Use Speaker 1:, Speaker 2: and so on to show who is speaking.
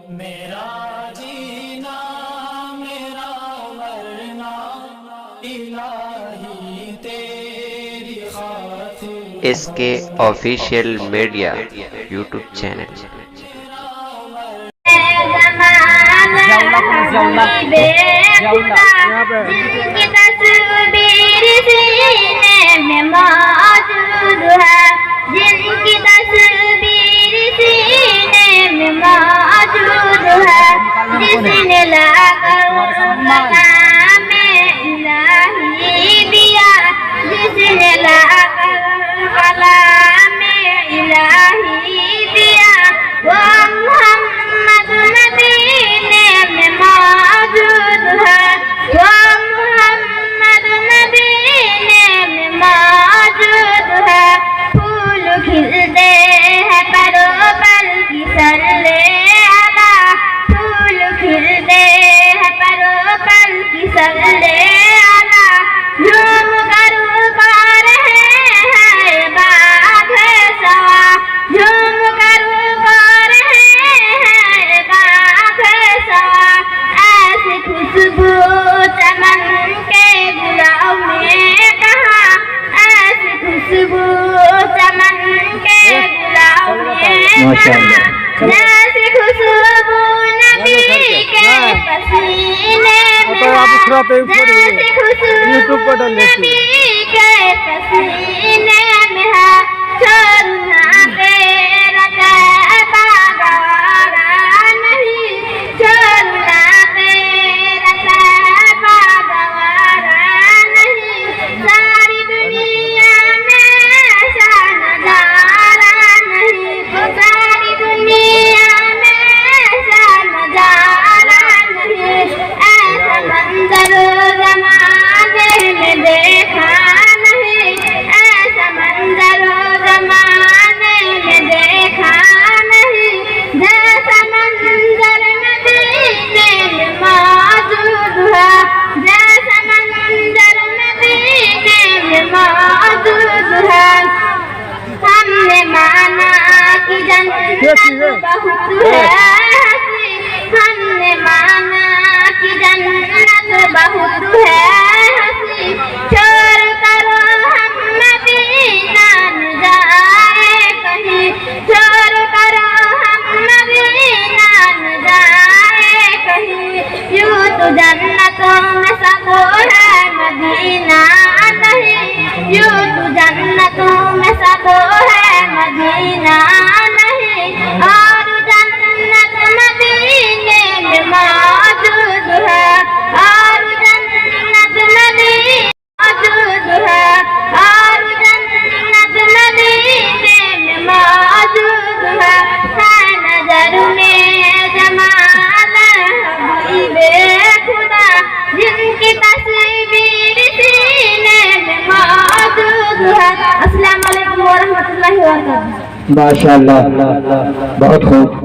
Speaker 1: मेरा जीना मेरा मरना इलाही तेरी खातिर।
Speaker 2: इसके ऑफिशियल मीडिया यूट्यूब चैनल।
Speaker 3: जिनकी तस्वीर सीने में मौजूद है, जिनकी तस्वीर सीने में मौजूद है, जिसने लाकर कलाम इलाही दिया, जिसने लाकर कलाम इलाही दिया, वो मोहम्मद नबी में मौजूद है, वो मोहम्मद नबी में मौजूद है। फूल खिलते हैं परों पर की सरले आला, फूल खिलते हैं परों पर की सरले आला, झूम कर गा रहे हैं बाग सवा, झूम कर गा रहे हैं बाग सवा। ऐसी खुशबू चमन के गुलाब में कहा, ऐसी खुशबू चमन के गुलाब में कहा, जैसी खुशबू नबी के पसीने में, जैसी खुशबू नबी के पसीने में है। छोड़ना तेरा तैबा गवारा नहीं, छोड़ना तेरा तैबा गवारा नहीं, सारी दुनिया में ऐसा नजारा नहीं, सारी दुनिया में ऐसा नजारा नहीं। ऐसा मंजर ज़माने में देखा नहीं, ऐसा मंजर ज़माने में देखा नहीं, जैसा मंजर मदीने में मौजूद है, जैसा मंजर मदीने में मौजूद है। हमने माना कि जन्नत बहुत है हंसी, हमने माना कि जन्नत बहुत है हंसी, छोड़ करो हम मदीना न जाए कहीं, छोड़ करो हम मदीना न जाए कहीं। यूं तो जन्नतों में सब है मदीना नहीं, यूं तो जन्नतों में सब है मदीना नहीं, और जन्नत मदीने में मौजूद है, और जन्नत मदीने मौजूद है, और जन्नत मदीने में मौजूद है। नजर में जमाल हबीबे खुदा, जिनकी तस्वीर सीने में मौजूद है। अस्सलाम वालेकुम व रहमतुल्लाहि व बरकातहू।
Speaker 4: माशाअल्लाह, बहुत खूब।